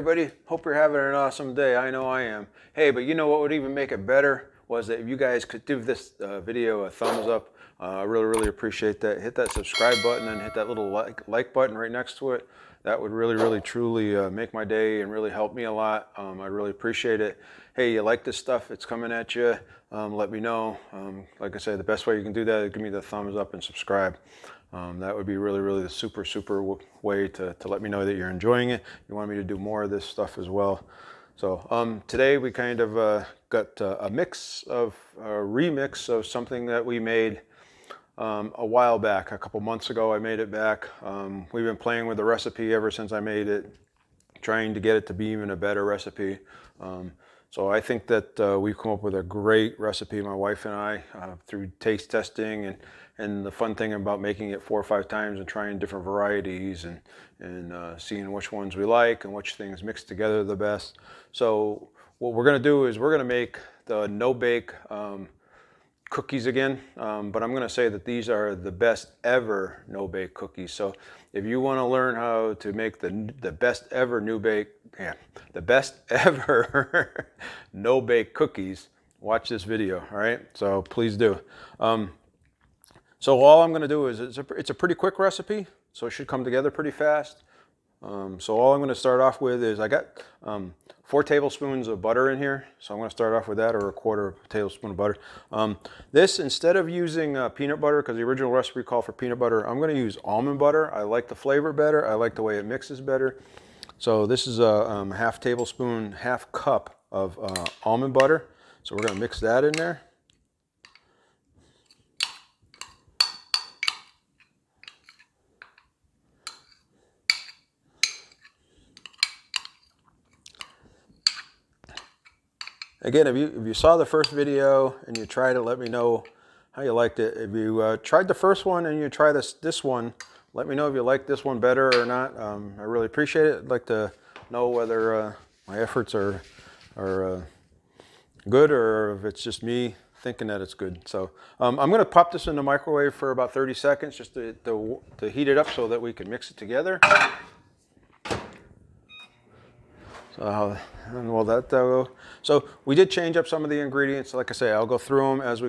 everybody. Hope you're having an awesome day. I know I am. Hey, but you know what would even make it better was that if you guys could give this video a thumbs up. I really appreciate that. Hit that subscribe button and hit that little like button right next to it. That would really truly make my day and really help me a lot. I really appreciate it. Hey, you like this stuff? It's coming at you. Let me know. Like I said, the best way you can do that is give me the thumbs up and subscribe. That would be really the super way to let me know that you're enjoying it. You want me to do more of this stuff as well. So today we kind of got a remix of something that we made a while back. A couple months ago I made it back. We've been playing with the recipe ever since I made it, trying to get it to be even a better recipe. So I think that we've come up with a great recipe, my wife and I, through taste testing and the fun thing about making it 4 or 5 times and trying different varieties and seeing which ones we like and which things mix together the best. So what we're going to do is we're going to make the no-bake cookies again, but I'm going to say that these are the best ever no-bake cookies. So if you want to learn how to make the best ever the best ever no-bake cookies, watch this video. All right, so please do. So all I'm going to do is it's a pretty quick recipe, so it should come together pretty fast. So all I'm going to start off with is I got 4 tablespoons of butter in here. So I'm going to start off with that, or a 1/4 tablespoon of butter. This, instead of using peanut butter, because the original recipe called for peanut butter, I'm going to use almond butter. I like the flavor better. I like the way it mixes better. So this is a 1/2 tablespoon, 1/2 cup of almond butter. So we're going to mix that in there. Again, if you saw the first video and you tried it, let me know how you liked it. If you tried the first one and you try this one, let me know if you like this one better or not. I really appreciate it. I'd like to know whether my efforts are good or if it's just me thinking that it's good. So I'm going to pop this in the microwave for about 30 seconds just to heat it up so that we can mix it together. So, so we did change up some of the ingredients. Like I say, I'll go through them as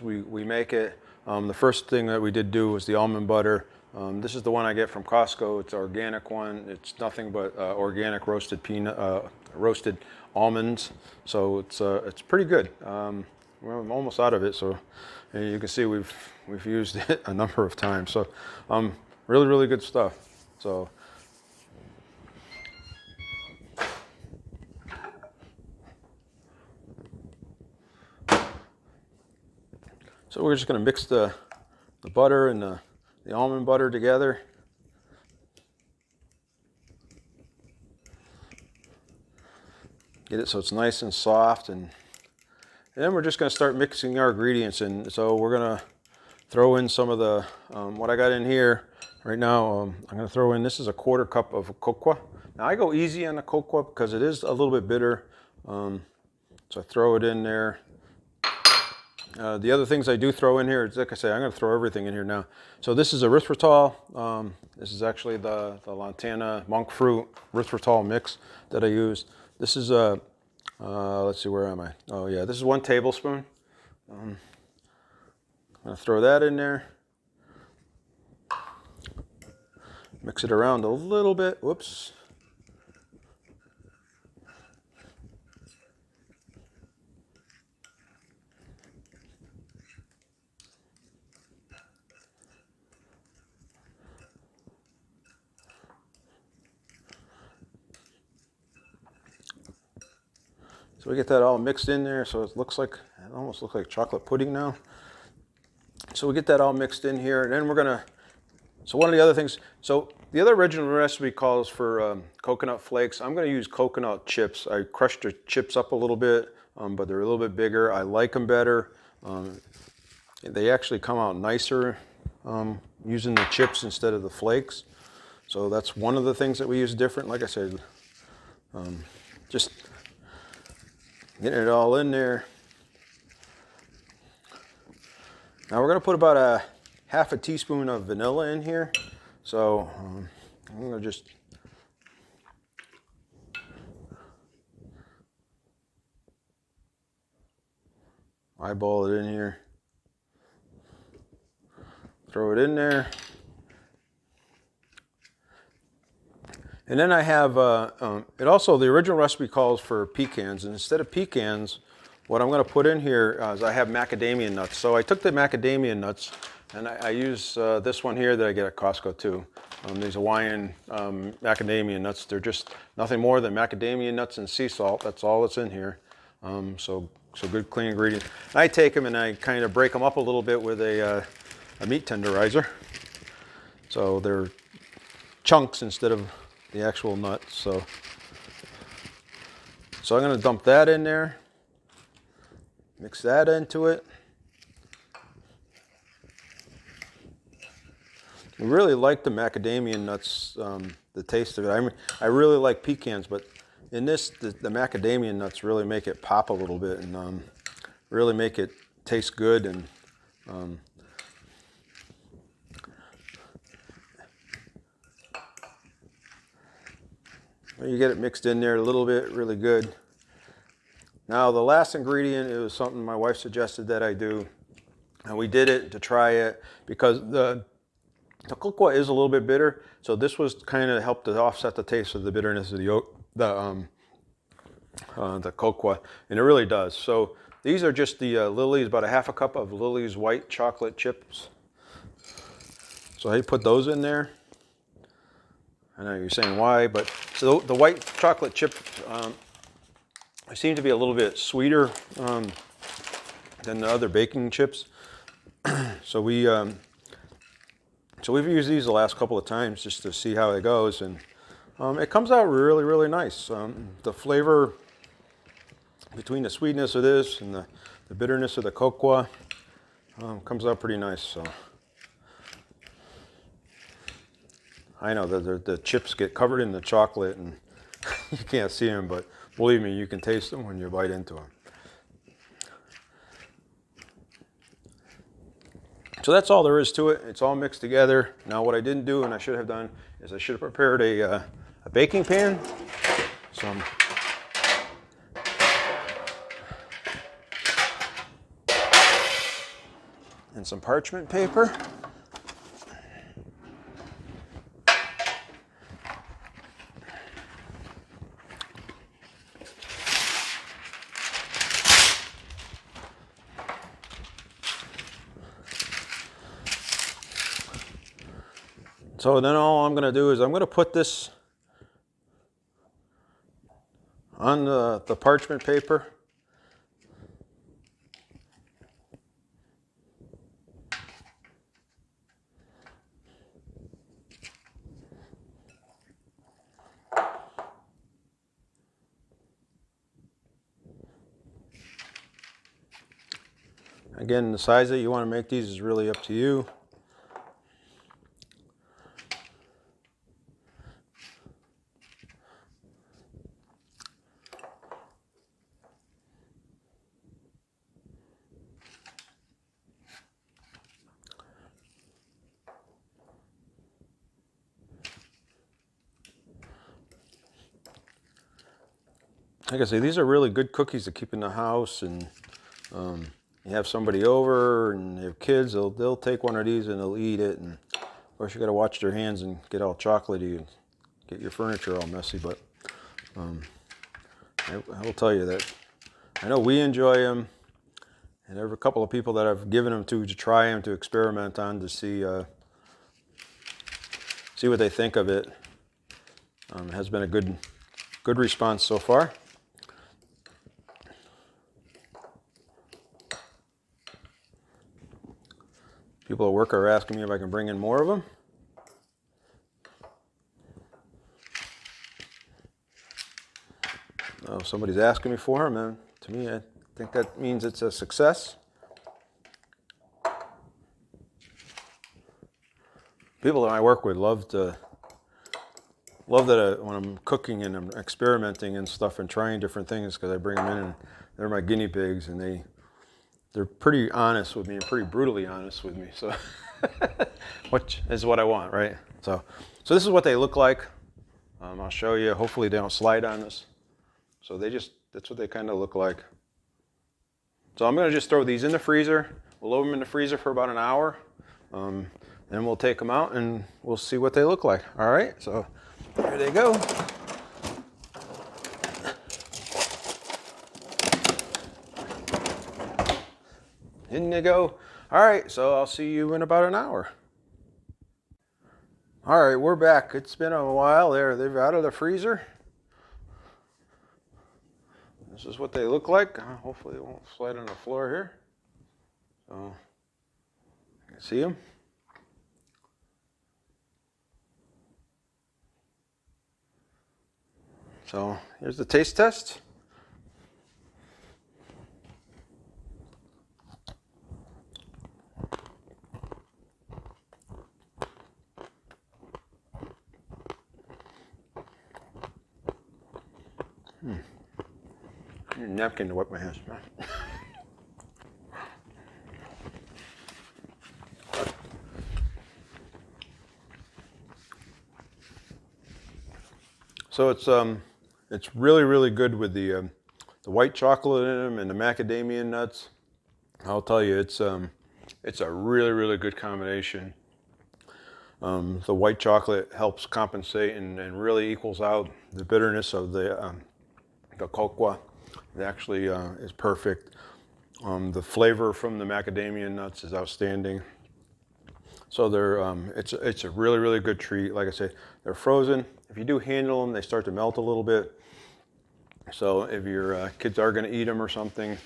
we make it. The first thing that we did do was the almond butter. This is the one I get from Costco. It's an organic one. It's nothing but organic roasted almonds. So it's pretty good. We're almost out of it, so you can see we've used it a number of times. So really good stuff. So we're just going to mix the butter and the almond butter together. Get it so it's nice and soft, and then we're just going to start mixing our ingredients in. So we're going to throw in some of the what I got in here right now. I'm going to throw in, this is a 1/4 cup of cocoa. Now I go easy on the cocoa because it is a little bit bitter. So I throw it in there. The other things I do throw in here is, like I say, I'm going to throw everything in here now. So this is erythritol. This is actually the Lantana monk fruit erythritol mix that I use. This is let's see, where am I? Oh yeah, this is 1 tablespoon. I'm going to throw that in there. Mix it around a little bit. Whoops. So we get that all mixed in there, so it almost looks like chocolate pudding now. So we get that all mixed in here, and then we're gonna, so one of the other things, so the other original recipe calls for coconut flakes. I'm gonna use coconut chips. I crushed the chips up a little bit, but they're a little bit bigger. I like them better. They actually come out nicer using the chips instead of the flakes. So that's one of the things that we use different. Like I said, just getting it all in there. Now we're going to put about a 1/2 teaspoon of vanilla in here. So I'm going to just Eyeball it in here. Throw it in there. And then I have, it also, the original recipe calls for pecans. And instead of pecans, what I'm going to put in here is I have macadamia nuts. So I took the macadamia nuts and I use this one here that I get at Costco too. These Hawaiian macadamia nuts. They're just nothing more than macadamia nuts and sea salt. That's all that's in here. So good clean ingredients. I take them and I kind of break them up a little bit with a meat tenderizer. So they're chunks instead of the actual nuts. So I'm going to dump that in there. Mix that into it. I really like the macadamia nuts, the taste of it. I really like pecans, but in this, the macadamia nuts really make it pop a little bit and really make it taste good. And you get it mixed in there a little bit, really good. Now the last ingredient, it was something my wife suggested that I do, and we did it to try it because the cocoa is a little bit bitter, so this was kind of helped to offset the taste of the bitterness of the cocoa, and it really does. So these are just the Lily's, about a half a cup of Lily's white chocolate chips. So I put those in there. I know you're saying why, but so the white chocolate chip seem to be a little bit sweeter than the other baking chips. So we've used these the last couple of times just to see how it goes, and it comes out really, really nice. The flavor between the sweetness of this and the bitterness of the cocoa comes out pretty nice. So I know that the chips get covered in the chocolate and you can't see them, but believe me, you can taste them when you bite into them. So that's all there is to it. It's all mixed together. Now what I didn't do, and I should have done, is I should have prepared a baking pan. And some parchment paper. So then all I'm going to do is I'm going to put this on the parchment paper. Again, the size that you want to make these is really up to you. Like I say, these are really good cookies to keep in the house, and you have somebody over and you have kids, they'll take one of these and they'll eat it. And of course you got to watch their hands and get all chocolatey and get your furniture all messy, but I will tell you that I know we enjoy them, and there are a couple of people that I've given them to try them, to experiment on, to see what they think of it. It has been a good response so far. People at work are asking me if I can bring in more of them. If somebody's asking me for them, then to me, I think that means it's a success. People that I work with love that when I'm cooking and I'm experimenting and stuff and trying different things, because I bring them in and they're my guinea pigs, and they're pretty honest with me and pretty brutally honest with me. So, which is what I want, right? So this is what they look like. I'll show you. Hopefully they don't slide on us. So that's what they kind of look like. So I'm going to just throw these in the freezer. We'll load them in the freezer for about an hour. Then we'll take them out and we'll see what they look like. All right, so here they go. In they go. All right, so I'll see you in about an hour. All right, we're back. It's been a while. They're out of the freezer. This is what they look like. Hopefully it won't slide on the floor here. So, you can see them. So here's the taste test. I need a napkin to wipe my hands. So it's really good with the white chocolate in them and the macadamia nuts. I'll tell you, it's a really good combination. The white chocolate helps compensate and really equals out the bitterness of the cocoa. It actually is perfect. The flavor from the macadamia nuts is outstanding. So they're it's a really good treat. Like I say, they're frozen. If you do handle them, they start to melt a little bit. So if your kids are going to eat them or something,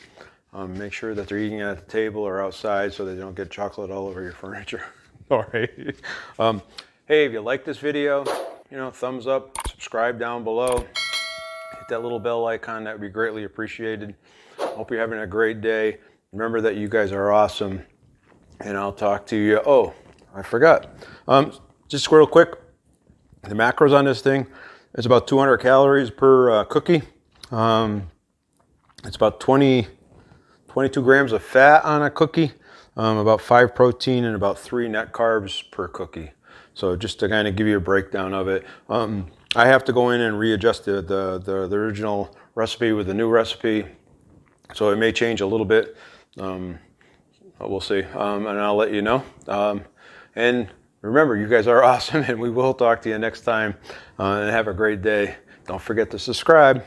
make sure that they're eating at the table or outside so they don't get chocolate all over your furniture. All right. Hey, if you like this video, thumbs up, subscribe down below, hit that little bell icon. That would be greatly appreciated. Hope you're having a great day. Remember that you guys are awesome, and I'll talk to you. Oh, I forgot. Just real quick, the macros on this thing, it's about 200 calories per cookie. It's about 22 grams of fat on a cookie, about 5 protein and about 3 net carbs per cookie. So just to kind of give you a breakdown of it, I have to go in and readjust the original recipe with the new recipe, so it may change a little bit. We'll see, and I'll let you know. And remember, you guys are awesome, and we will talk to you next time. And have a great day. Don't forget to subscribe.